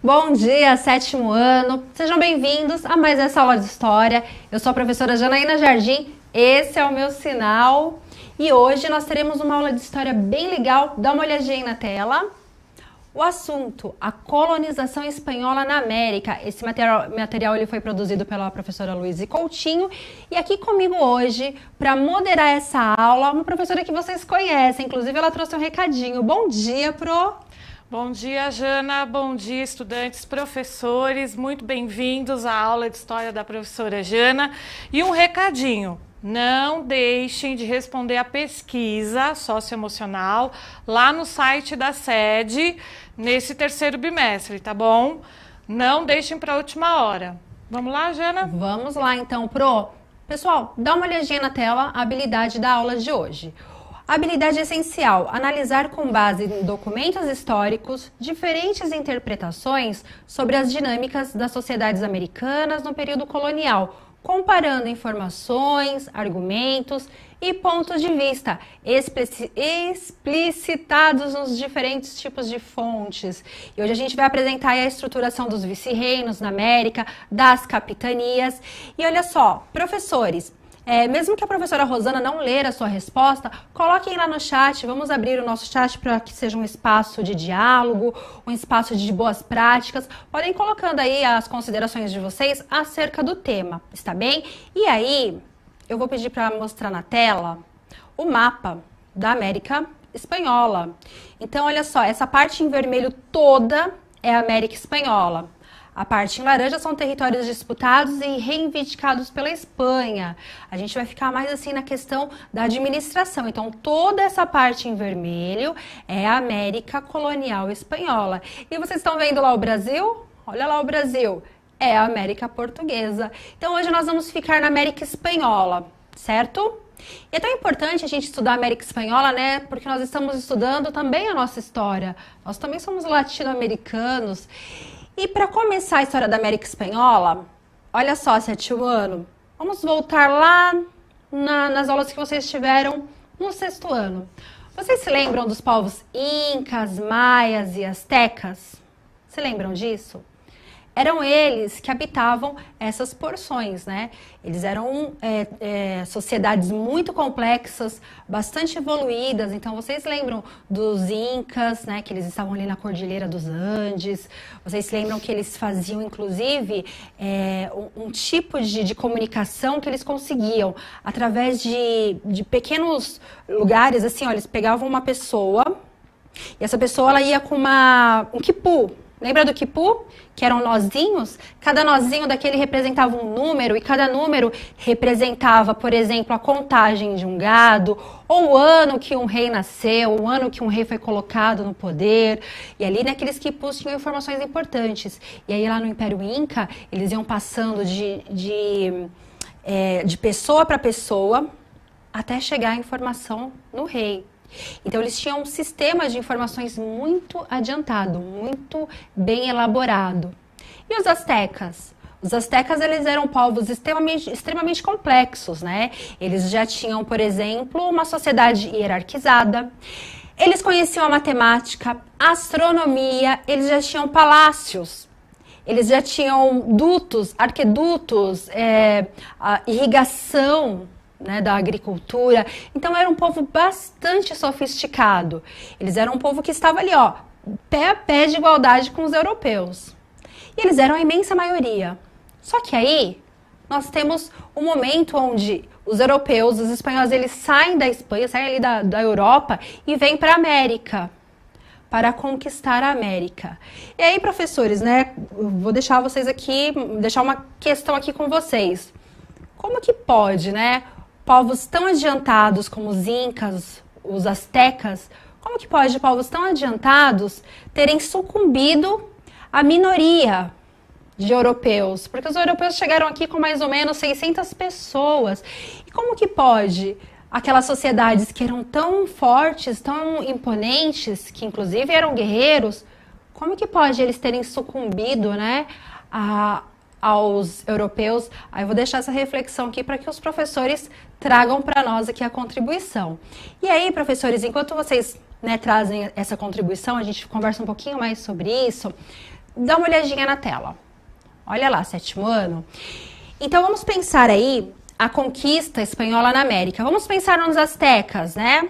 Bom dia, sétimo ano. Sejam bem-vindos a mais essa aula de História. Eu sou a professora Janaína Jardim, esse é o meu sinal. E hoje nós teremos uma aula de História bem legal. Dá uma olhadinha aí na tela. O assunto, a colonização espanhola na América. Esse material ele foi produzido pela professora Luísa Coutinho. E aqui comigo hoje, para moderar essa aula, uma professora que vocês conhecem. Inclusive, ela trouxe um recadinho. Bom dia, Pro! Bom dia, Jana. Bom dia, estudantes, professores. Muito bem-vindos à aula de História da professora Jana. E um recadinho. Não deixem de responder a pesquisa socioemocional lá no site da sede nesse terceiro bimestre, tá bom? Não deixem para a última hora. Vamos lá, Jana? Vamos lá, então, Pro. Pessoal, dá uma olhadinha na tela, a habilidade da aula de hoje. Habilidade essencial, analisar com base em documentos históricos diferentes interpretações sobre as dinâmicas das sociedades americanas no período colonial, comparando informações, argumentos e pontos de vista explicitados nos diferentes tipos de fontes. E hoje a gente vai apresentar a estruturação dos vice-reinos na América, das capitanias. E olha só, professores, mesmo que a professora Rosana não ler a sua resposta, coloquem lá no chat, vamos abrir o nosso chat para que seja um espaço de diálogo, um espaço de boas práticas. Podem ir colocando aí as considerações de vocês acerca do tema, está bem? E aí, eu vou pedir para mostrar na tela o mapa da América Espanhola. Então, olha só, essa parte em vermelho toda é a América Espanhola. A parte em laranja são territórios disputados e reivindicados pela Espanha. A gente vai ficar mais assim na questão da administração. Então, toda essa parte em vermelho é a América colonial espanhola. E vocês estão vendo lá o Brasil? Olha lá o Brasil. É a América portuguesa. Então, hoje nós vamos ficar na América espanhola, certo? E é tão importante a gente estudar a América Espanhola, né? Porque nós estamos estudando também a nossa história. Nós também somos latino-americanos. E para começar a história da América Espanhola, olha só, sétimo ano, vamos voltar lá nas aulas que vocês tiveram no sexto ano. Vocês se lembram dos povos incas, maias e astecas? Se lembram disso? Eram eles que habitavam essas porções, né? Eles eram sociedades muito complexas, bastante evoluídas. Então, vocês lembram dos incas, né? Que eles estavam ali na Cordilheira dos Andes. Vocês se lembram que eles faziam, inclusive, um tipo de comunicação que eles conseguiam através de pequenos lugares, assim, ó, eles pegavam uma pessoa e essa pessoa ela ia com um quipu. Lembra do quipu? Que eram nozinhos? Cada nozinho daquele representava um número e cada número representava, por exemplo, a contagem de um gado, ou o ano que um rei nasceu, o ano que um rei foi colocado no poder. E ali naqueles quipus tinham informações importantes. E aí lá no Império Inca, eles iam passando de pessoa para pessoa até chegar a informação no rei. Então, eles tinham um sistema de informações muito adiantado, muito bem elaborado. E os astecas? Os astecas, eles eram povos extremamente complexos, né? Eles já tinham, por exemplo, uma sociedade hierarquizada. Eles conheciam a matemática, a astronomia, eles já tinham palácios. Eles já tinham dutos, arquedutos, a irrigação, né, da agricultura. Então era um povo bastante sofisticado. Eles eram um povo que estava ali, ó, pé a pé de igualdade com os europeus. E eles eram a imensa maioria. Só que aí nós temos um momento onde os europeus, os espanhóis, eles saem da Espanha, saem ali da Europa e vêm para a América para conquistar a América. E aí, professores, né, eu vou deixar vocês aqui, deixar uma questão aqui com vocês. Como que pode, né, povos tão adiantados como os incas, os astecas, como que pode povos tão adiantados terem sucumbido à minoria de europeus? Porque os europeus chegaram aqui com mais ou menos 600 pessoas. E como que pode aquelas sociedades que eram tão fortes, tão imponentes, que inclusive eram guerreiros, como que pode eles terem sucumbido, né, aos europeus? Aí eu vou deixar essa reflexão aqui para que os professores tragam para nós aqui a contribuição. E aí, professores, enquanto vocês, né, trazem essa contribuição, a gente conversa um pouquinho mais sobre isso. dá uma olhadinha na tela. Olha lá, 7º ano. Então, vamos pensar aí a conquista espanhola na América. Vamos pensar nos astecas, né?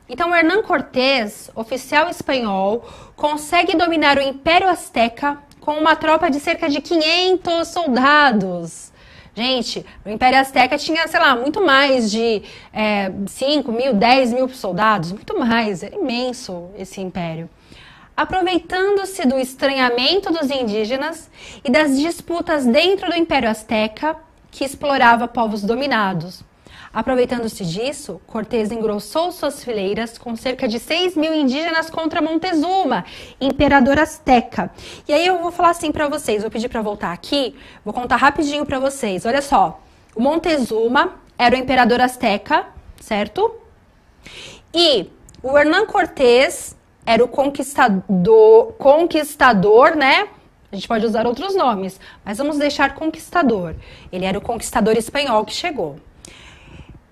Então, Hernán Cortés, oficial espanhol, consegue dominar o Império Azteca com uma tropa de cerca de 500 soldados. Gente, o Império Azteca tinha, sei lá, muito mais de 5 mil, 10 mil soldados, muito mais, era imenso esse império. Aproveitando-se do estranhamento dos indígenas e das disputas dentro do Império Azteca, que explorava povos dominados. Aproveitando-se disso, Cortés engrossou suas fileiras com cerca de 6 mil indígenas contra Montezuma, imperador azteca. E aí eu vou falar assim para vocês, vou pedir para voltar aqui, vou contar rapidinho para vocês. Olha só, o Montezuma era o imperador azteca, certo? E o Hernán Cortés era o conquistador, né? A gente pode usar outros nomes, mas vamos deixar conquistador. Ele era o conquistador espanhol que chegou.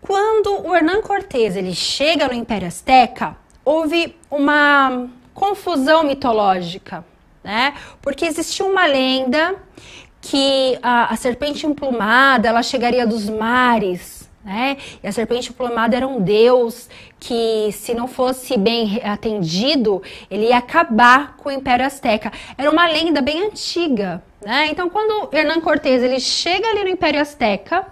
Quando o Hernán Cortés ele chega no Império Azteca, houve uma confusão mitológica, né? Porque existia uma lenda que a serpente emplumada ela chegaria dos mares, né? E a serpente emplumada era um deus que, se não fosse bem atendido, ele ia acabar com o Império Azteca. Era uma lenda bem antiga, né? Então, quando Hernán Cortés ele chega ali no Império Azteca,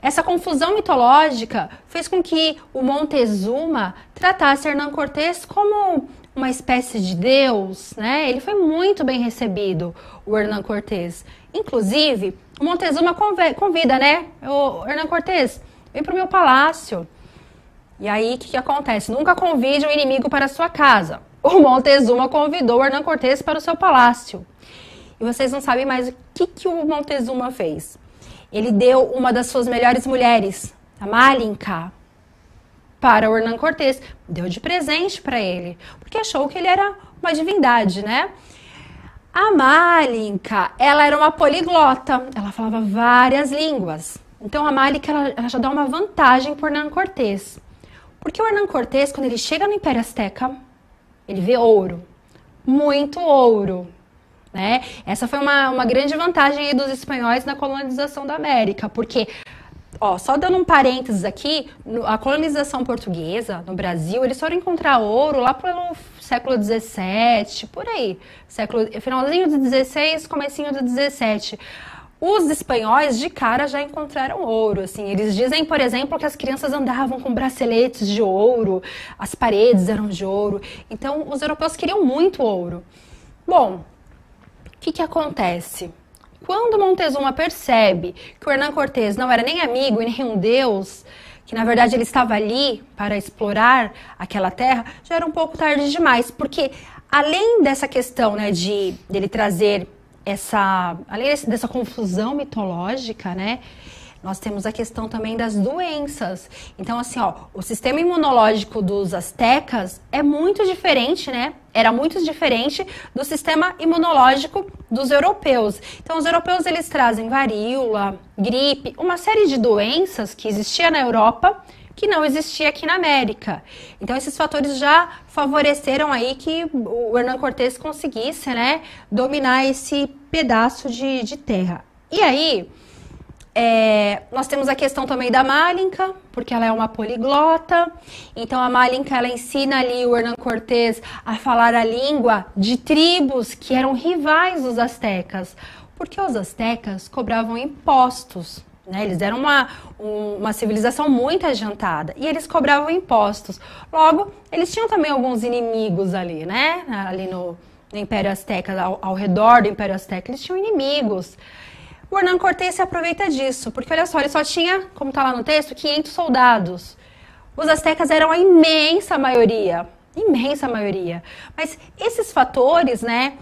essa confusão mitológica fez com que o Montezuma tratasse Hernán Cortés como uma espécie de deus, né? Ele foi muito bem recebido, o Hernán Cortés. Inclusive, o Montezuma convida, né? O Hernán Cortés, vem para o meu palácio. E aí, o que acontece? Nunca convide um inimigo para a sua casa. O Montezuma convidou o Hernán Cortés para o seu palácio. E vocês não sabem mais o que o Montezuma fez. Ele deu uma das suas melhores mulheres, a Malinka, para o Hernán Cortés. Deu de presente para ele, porque achou que ele era uma divindade, né? A Malinka, ela era uma poliglota, ela falava várias línguas. Então a Malinka, ela já dá uma vantagem para o Hernán Cortés. Porque o Hernán Cortés, quando ele chega no Império Azteca, ele vê ouro, muito ouro. Né? Essa foi uma grande vantagem aí dos espanhóis na colonização da América, porque, ó, só dando um parênteses aqui, a colonização portuguesa no Brasil, eles foram encontrar ouro lá pelo século XVII, por aí, finalzinho do XVI, comecinho do XVII. Os espanhóis, de cara, já encontraram ouro, assim, eles dizem, por exemplo, que as crianças andavam com braceletes de ouro, as paredes eram de ouro, então os europeus queriam muito ouro. Bom, o que acontece? Quando Montezuma percebe que o Hernán Cortés não era nem amigo e nem um deus, que na verdade ele estava ali para explorar aquela terra, já era um pouco tarde demais, porque além dessa questão, né, dele trazer além dessa confusão mitológica, né, nós temos a questão também das doenças. Então, assim, ó, o sistema imunológico dos astecas é muito diferente, né? Era muito diferente do sistema imunológico dos europeus. Então, os europeus, eles trazem varíola, gripe, uma série de doenças que existia na Europa, que não existia aqui na América. Então, esses fatores já favoreceram aí que o Hernán Cortés conseguisse, né, dominar esse pedaço de terra. E aí, nós temos a questão também da Malinka, porque ela é uma poliglota. Então a Malinka, ela ensina ali o Hernán Cortés a falar a língua de tribos que eram rivais dos astecas, porque os astecas cobravam impostos, né? Eles eram uma civilização muito adiantada e eles cobravam impostos. Logo, eles tinham também alguns inimigos ali, né? Ali no Império Azteca, ao redor do Império Azteca, eles tinham inimigos. O Hernán Cortés se aproveita disso, porque olha só, ele só tinha, como está lá no texto, 500 soldados. Os astecas eram a imensa maioria. Mas esses fatores, né,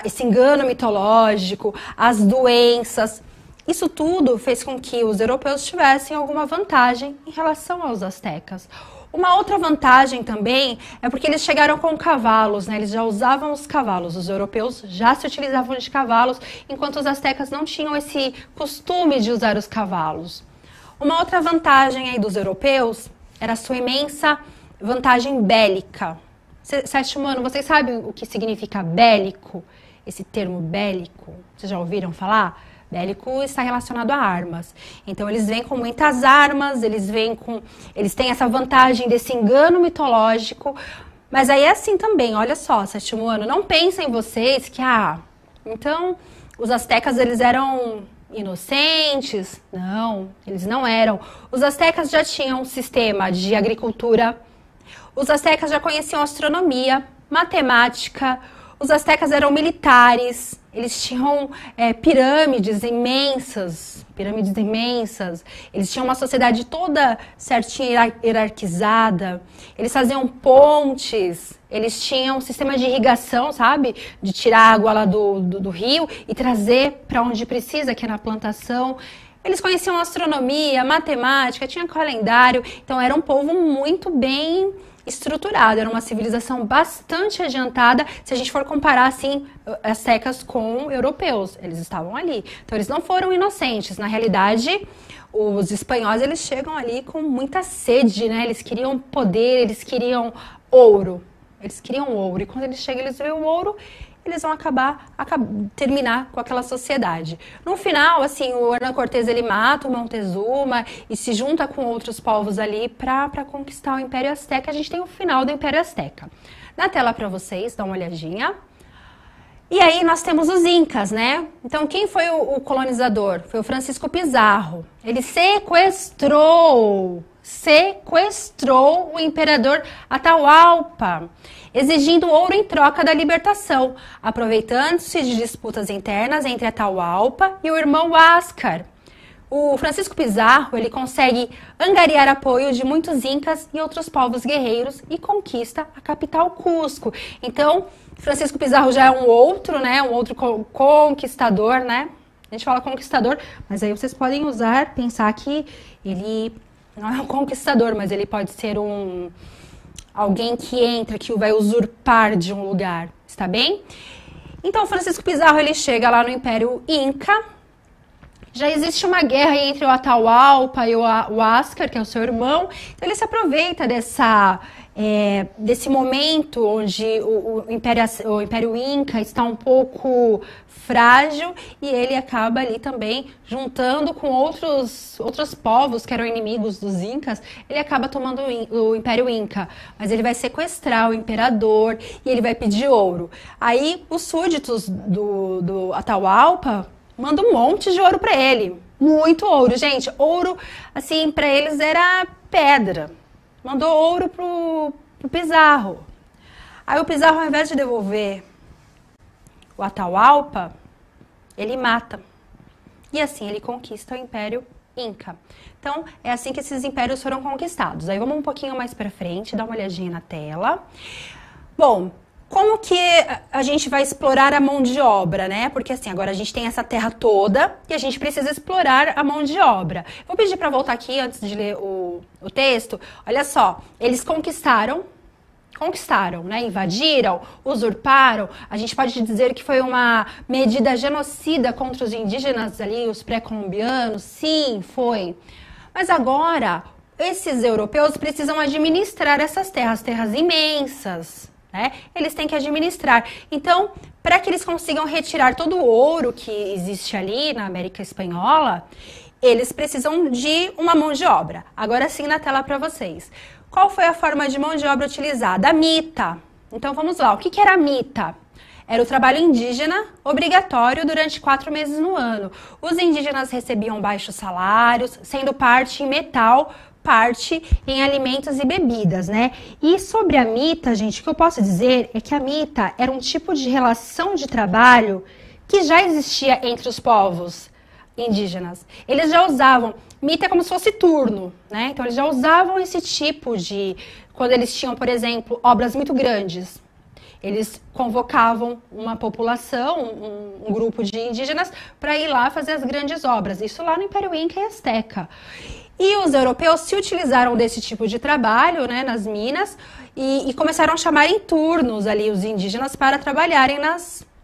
esse engano mitológico, as doenças, isso tudo fez com que os europeus tivessem alguma vantagem em relação aos astecas. Uma outra vantagem também é porque eles chegaram com cavalos, né? Eles já usavam os cavalos, os europeus já se utilizavam de cavalos, enquanto os astecas não tinham esse costume de usar os cavalos. Uma outra vantagem aí dos europeus era a sua imensa vantagem bélica. 7º ano, vocês sabem o que significa bélico? esse termo bélico, vocês já ouviram falar? Bélico está relacionado a armas. Então, eles vêm com muitas armas, eles têm essa vantagem desse engano mitológico. Mas aí é assim também, olha só, sétimo ano, não pensem vocês que, então, os astecas, eles eram inocentes. Não, eles não eram. Os astecas já tinham um sistema de agricultura, os astecas já conheciam astronomia, matemática, os astecas eram militares, eles tinham pirâmides imensas, eles tinham uma sociedade toda certinha, hierarquizada, eles faziam pontes, eles tinham um sistema de irrigação, sabe? De tirar a água lá do rio e trazer para onde precisa, que é na plantação. Eles conheciam astronomia, matemática, tinha calendário, então era um povo muito bem estruturado, era uma civilização bastante adiantada se a gente for comparar assim astecas com europeus, eles estavam ali, então eles não foram inocentes, na realidade os espanhóis eles chegam ali com muita sede, né? Eles queriam poder, eles queriam ouro, e quando eles chegam eles veem o ouro, eles vão terminar com aquela sociedade. No final, assim, o Hernán Cortés ele mata o Montezuma e se junta com outros povos ali para conquistar o Império Azteca. A gente tem o final do Império Azteca. Na tela para vocês, dá uma olhadinha. E aí nós temos os Incas, né? Então, quem foi o colonizador? Foi o Francisco Pizarro. Ele sequestrou o imperador Atahualpa, exigindo ouro em troca da libertação, aproveitando-se de disputas internas entre Atahualpa e o irmão Huáscar. O Francisco Pizarro ele consegue angariar apoio de muitos incas e outros povos guerreiros e conquista a capital Cusco. Então, Francisco Pizarro já é um outro conquistador, né? A gente fala conquistador, mas aí vocês podem pensar que ele não é um conquistador, mas ele pode ser alguém que vai usurpar de um lugar, está bem? Então, Francisco Pizarro, ele chega lá no Império Inca, já existe uma guerra entre o Atahualpa e o Huáscar, que é o seu irmão, então ele se aproveita desse momento onde o Império Inca está um pouco frágil e ele acaba ali também juntando com outros povos que eram inimigos dos Incas, ele acaba tomando o Império Inca, mas ele vai sequestrar o imperador e ele vai pedir ouro. Aí os súditos do Atahualpa mandam um monte de ouro para ele, muito ouro, gente, ouro assim para eles era pedra. Mandou ouro pro Pizarro. Aí o Pizarro, ao invés de devolver o Atahualpa, ele mata. E assim ele conquista o Império Inca. Então, é assim que esses impérios foram conquistados. Aí vamos um pouquinho mais para frente, dá uma olhadinha na tela. Bom, como que a gente vai explorar a mão de obra, né? Porque assim, agora a gente tem essa terra toda e a gente precisa explorar a mão de obra. Vou pedir para voltar aqui antes de ler o texto. Olha só, eles conquistaram, né? Invadiram, usurparam. A gente pode dizer que foi uma medida genocida contra os indígenas ali, os pré-colombianos. Sim, foi. Mas agora, esses europeus precisam administrar essas terras imensas. Né? Eles têm que administrar. Então, para que eles consigam retirar todo o ouro que existe ali na América Espanhola, eles precisam de uma mão de obra. Agora sim, na tela para vocês. Qual foi a forma de mão de obra utilizada? A mita. Então, vamos lá. O que era a mita? Era o trabalho indígena obrigatório durante 4 meses no ano. Os indígenas recebiam baixos salários, sendo parte em metal, parte em alimentos e bebidas, né? E sobre a mita, gente, o que eu posso dizer é que a mita era um tipo de relação de trabalho que já existia entre os povos indígenas. Eles já usavam, mita é como se fosse turno, né? Então eles já usavam esse tipo de, quando eles tinham, por exemplo, obras muito grandes. Eles convocavam uma população, um grupo de indígenas para ir lá fazer as grandes obras. Isso lá no Império Inca e Azteca. E os europeus se utilizaram desse tipo de trabalho, né, nas minas, e começaram a chamar em turnos ali os indígenas para trabalharem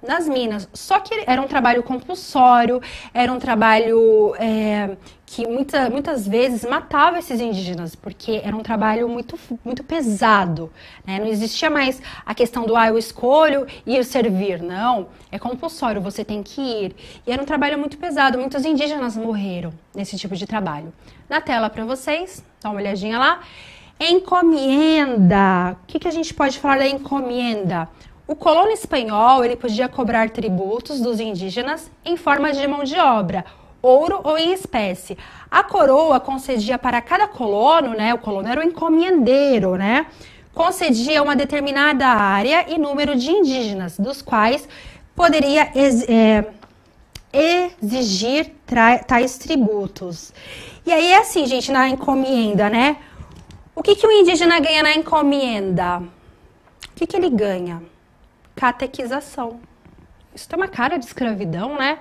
nas minas. Só que era um trabalho compulsório, era um trabalho que muitas vezes matava esses indígenas, porque era um trabalho muito pesado, né? Não existia mais a questão do eu escolho ir servir, não. É compulsório, você tem que ir. E era um trabalho muito pesado, muitos indígenas morreram nesse tipo de trabalho. Na tela para vocês, dá uma olhadinha lá. Encomienda. O que a gente pode falar da encomienda? O colono espanhol, ele podia cobrar tributos dos indígenas em forma de mão de obra, ouro ou em espécie. A coroa concedia para cada colono, né, o colono era o encomendeiro, né, concedia uma determinada área e número de indígenas, dos quais poderia exigir tais tributos. E aí é assim, gente, na encomienda, né, o que o indígena ganha na encomienda? O que ele ganha? Catequização. Isso tem uma cara de escravidão, né?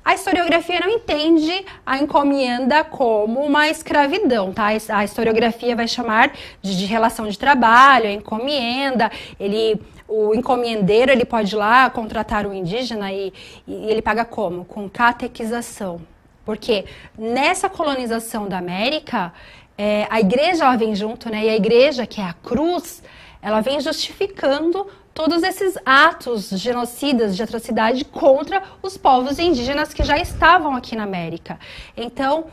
A historiografia não entende a encomienda como uma escravidão, tá? A historiografia vai chamar de relação de trabalho, a encomienda. O encomendeiro, ele pode ir lá contratar o indígena e ele paga como? Com catequização. Porque nessa colonização da América, a igreja ela vem junto, né? E a igreja, que é a cruz, ela vem justificando todos esses atos genocidas de atrocidade contra os povos indígenas que já estavam aqui na América. Então,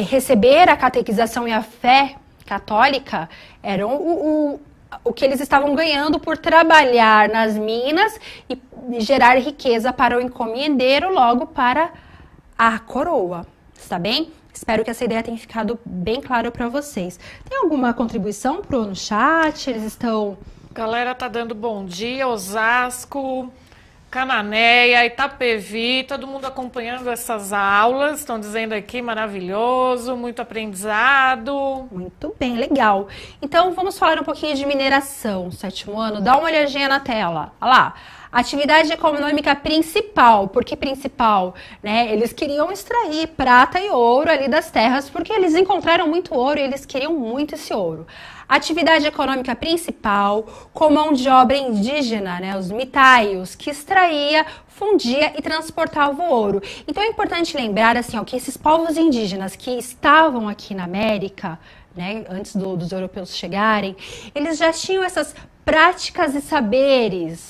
receber a catequização e a fé católica eram o que eles estavam ganhando por trabalhar nas minas e gerar riqueza para o encomendeiro, logo para a coroa. Está bem? Espero que essa ideia tenha ficado bem clara para vocês. Tem alguma contribuição no chat? Eles estão... Galera tá dando bom dia, Osasco, Cananéia, Itapevi, todo mundo acompanhando essas aulas, estão dizendo aqui, maravilhoso, muito aprendizado. Muito bem, legal. Então, vamos falar um pouquinho de mineração, 7º ano, dá uma olhadinha na tela, olha lá. Atividade econômica principal. Por que principal? Né? Eles queriam extrair prata e ouro ali das terras, porque eles encontraram muito ouro e eles queriam muito esse ouro. Atividade econômica principal, com mão de obra indígena, né? Os mitaios, que extraía, fundia e transportava o ouro. Então é importante lembrar assim, ó, que esses povos indígenas que estavam aqui na América, né, antes dos europeus chegarem, eles já tinham essas práticas e saberes.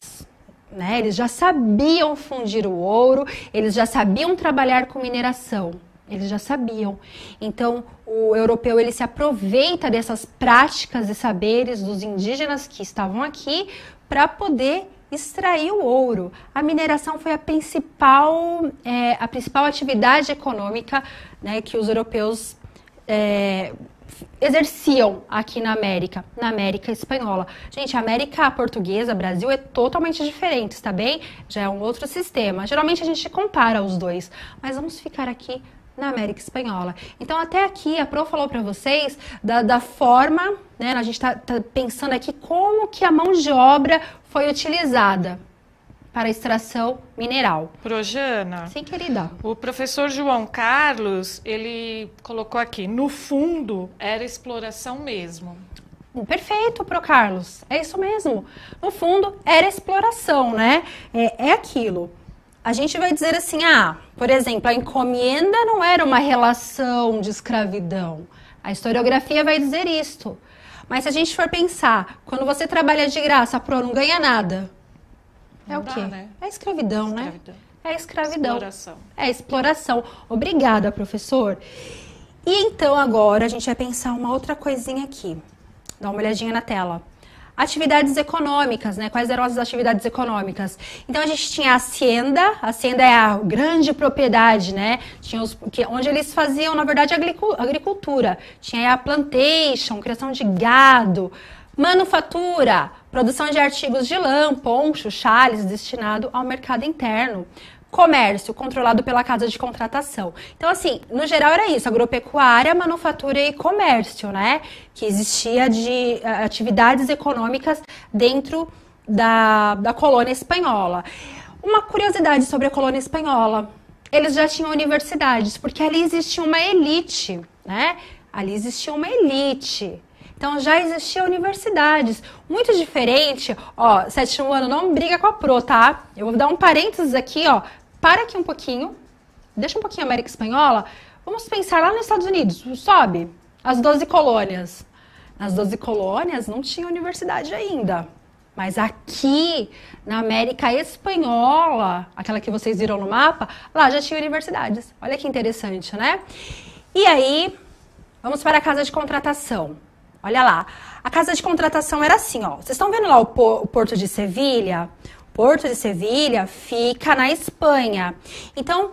Né? Eles já sabiam fundir o ouro, eles já sabiam trabalhar com mineração, eles já sabiam. Então, o europeu ele se aproveita dessas práticas e saberes dos indígenas que estavam aqui para poder extrair o ouro. A mineração foi a principal atividade econômica, né, que os europeus exerciam aqui na América Espanhola. Gente, a América Portuguesa, Brasil, é totalmente diferente, tá bem? Já é um outro sistema. Geralmente a gente compara os dois, mas vamos ficar aqui na América Espanhola. Então, até aqui, a Pro falou para vocês da forma, né? A gente tá pensando aqui como que a mão de obra foi utilizada para a extração mineral. Projana. Sim, querida. O professor João Carlos, ele colocou aqui, no fundo, era exploração mesmo. Perfeito, Pro Carlos. É isso mesmo. No fundo, era exploração, né? É aquilo. A gente vai dizer assim, por exemplo, a encomienda não era uma relação de escravidão. A historiografia vai dizer isto. Mas se a gente for pensar, quando você trabalha de graça, a Pro não ganha nada. É o quê? Né? É escravidão, né? É escravidão. Exploração. É exploração. Obrigada, professor. E então agora a gente vai pensar uma outra coisinha aqui. Dá uma olhadinha na tela. Atividades econômicas, né? Quais eram as atividades econômicas? Então a gente tinha a hacienda é a grande propriedade, né? Tinha onde eles faziam, na verdade, agricultura. Tinha a plantation, criação de gado, manufatura, produção de artigos de lã, poncho, chales, destinado ao mercado interno. Comércio, controlado pela casa de contratação. Então, assim, no geral era isso, agropecuária, manufatura e comércio, né? Que existia de atividades econômicas dentro da colônia espanhola. Uma curiosidade sobre a colônia espanhola, eles já tinham universidades, porque ali existia uma elite, né? Ali existia uma elite. Então já existiam universidades, muito diferente. Ó, sétimo ano, não briga com a Pro, tá? Eu vou dar um parênteses aqui, ó. Para aqui um pouquinho, deixa um pouquinho a América Espanhola. Vamos pensar lá nos Estados Unidos, sobe, as 12 colônias. Nas 12 colônias não tinha universidade ainda. Mas aqui, na América Espanhola, aquela que vocês viram no mapa, lá já tinha universidades. Olha que interessante, né? E aí, vamos para a casa de contratação. Olha lá, a casa de contratação era assim, ó. Vocês estão vendo lá o Porto de Sevilha? O Porto de Sevilha fica na Espanha. Então,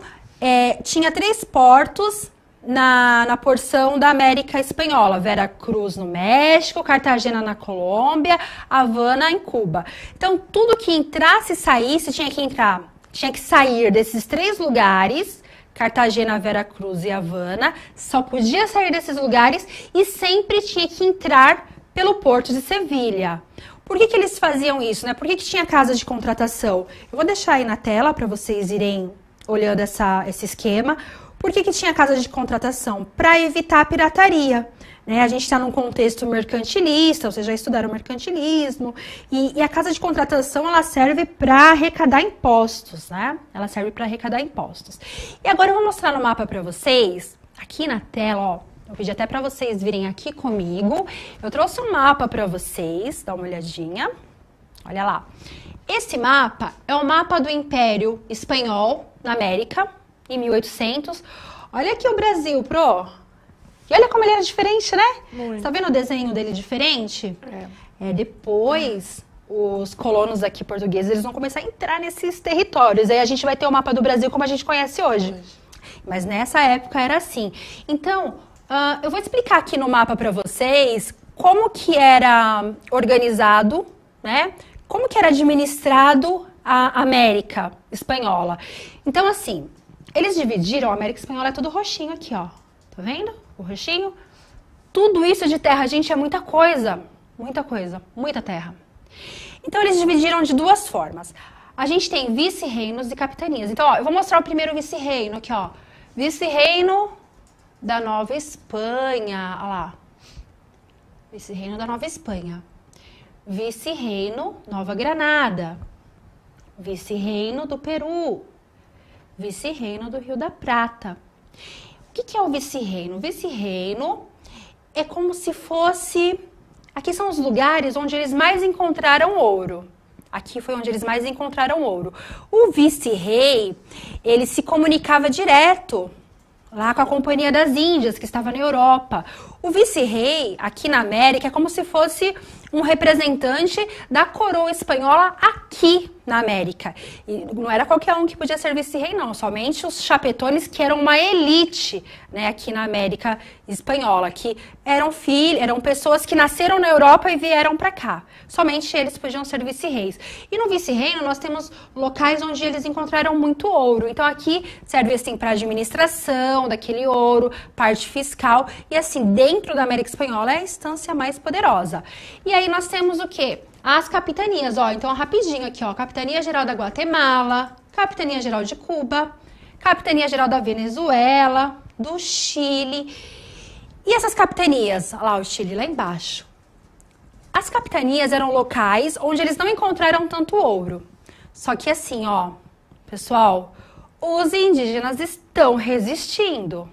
tinha 3 portos na porção da América Espanhola. Veracruz no México, Cartagena na Colômbia, Havana em Cuba. Então, tudo que entrasse e saísse tinha que sair desses 3 lugares, Cartagena, Veracruz e Havana, só podia sair desses lugares e sempre tinha que entrar pelo Porto de Sevilha. Por que eles faziam isso, né? Por que tinha casa de contratação? Eu vou deixar aí na tela para vocês irem olhando esse esquema. Por que tinha casa de contratação? Para evitar a pirataria. Né? A gente está num contexto mercantilista, vocês já estudaram mercantilismo, e a casa de contratação ela serve para arrecadar impostos, né? Ela serve para arrecadar impostos. E agora eu vou mostrar no mapa para vocês, aqui na tela, ó, eu pedi até para vocês virem aqui comigo. Eu trouxe um mapa para vocês, dá uma olhadinha. Olha lá. Esse mapa é o mapa do Império Espanhol na América, em 1800. Olha aqui o Brasil, Pro. E olha como ele era diferente, né? Muito. Tá vendo o desenho dele diferente? Depois, os colonos aqui portugueses, eles vão começar a entrar nesses territórios. Aí a gente vai ter o mapa do Brasil como a gente conhece hoje. Mas nessa época era assim. Então, eu vou explicar aqui no mapa para vocês como que era organizado, né? Como que era administrado a América Espanhola. Então, assim, eles dividiram, a América Espanhola é tudo roxinho aqui, ó. Tá vendo? O roxinho. Tudo isso de terra, gente, é muita coisa. Muita coisa. Muita terra. Então, eles dividiram de 2 formas. A gente tem vice-reinos e capitanias. Então, ó, eu vou mostrar o primeiro vice-reino aqui, ó. Vice-reino da Nova Espanha. Olha lá. Vice-reino da Nova Espanha. Vice-reino Nova Granada. Vice-reino do Peru. Vice-reino do Rio da Prata. O que é o vice-reino? O vice-reino é como se fosse... Aqui são os lugares onde eles mais encontraram ouro. Aqui foi onde eles mais encontraram ouro. O vice-rei, ele se comunicava direto lá com a Companhia das Índias, que estava na Europa. O vice-rei, aqui na América, é como se fosse um representante da coroa espanhola aqui na América. E não era qualquer um que podia ser vice-rei, não. Somente os chapetones, que eram uma elite, né, aqui na América espanhola, que eram pessoas que nasceram na Europa e vieram para cá. Somente eles podiam ser vice-reis. E no vice-reino nós temos locais onde eles encontraram muito ouro. Então aqui serve assim para administração daquele ouro, parte fiscal. E assim, dentro da América Espanhola é a instância mais poderosa. E aí nós temos o quê? As capitanias, ó, então rapidinho aqui, ó, Capitania Geral da Guatemala, Capitania Geral de Cuba, Capitania Geral da Venezuela, do Chile. E essas capitanias, olha lá o Chile lá embaixo. As capitanias eram locais onde eles não encontraram tanto ouro. Só que assim, ó, pessoal, os indígenas estão resistindo.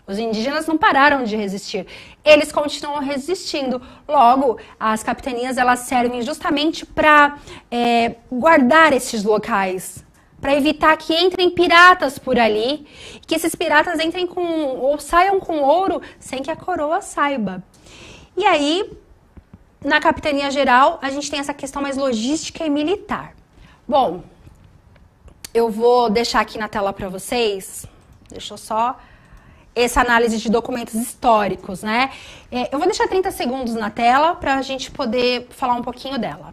Os indígenas não pararam de resistir, eles continuam resistindo. Logo, as capitanias elas servem justamente para guardar esses locais, para evitar que entrem piratas por ali, que esses piratas entrem ou saiam com ouro sem que a coroa saiba. E aí, na capitania geral, a gente tem essa questão mais logística e militar. Bom, eu vou deixar aqui na tela para vocês, deixa eu só... essa análise de documentos históricos, né? Eu vou deixar 30 segundos na tela para a gente poder falar um pouquinho dela.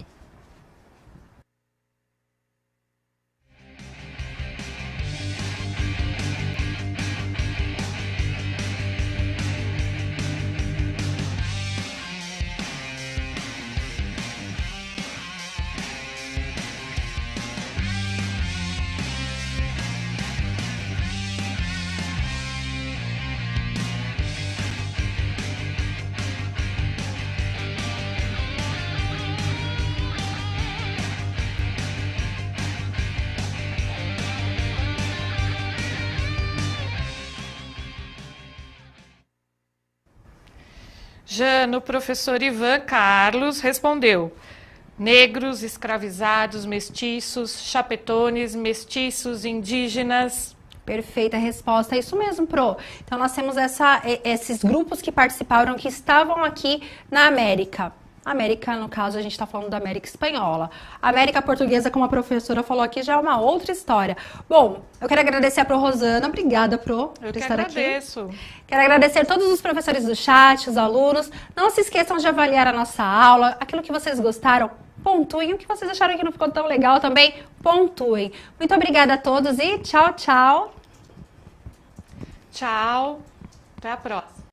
Jana, o professor Ivan Carlos respondeu: negros, escravizados, mestiços, chapetones, mestiços, indígenas. Perfeita resposta, é isso mesmo, Pro. Então, nós temos esses grupos que participaram, que estavam aqui na América. América, no caso, a gente está falando da América Espanhola. A América Portuguesa, como a professora falou aqui, já é uma outra história. Bom, eu quero agradecer a Pro Rosana. Obrigada, Pro, por estar aqui. Eu que agradeço. Quero agradecer a todos os professores do chat, os alunos. Não se esqueçam de avaliar a nossa aula, aquilo que vocês gostaram. Pontuem. O que vocês acharam que não ficou tão legal também, pontuem. Muito obrigada a todos e tchau, tchau. Tchau. Até a próxima.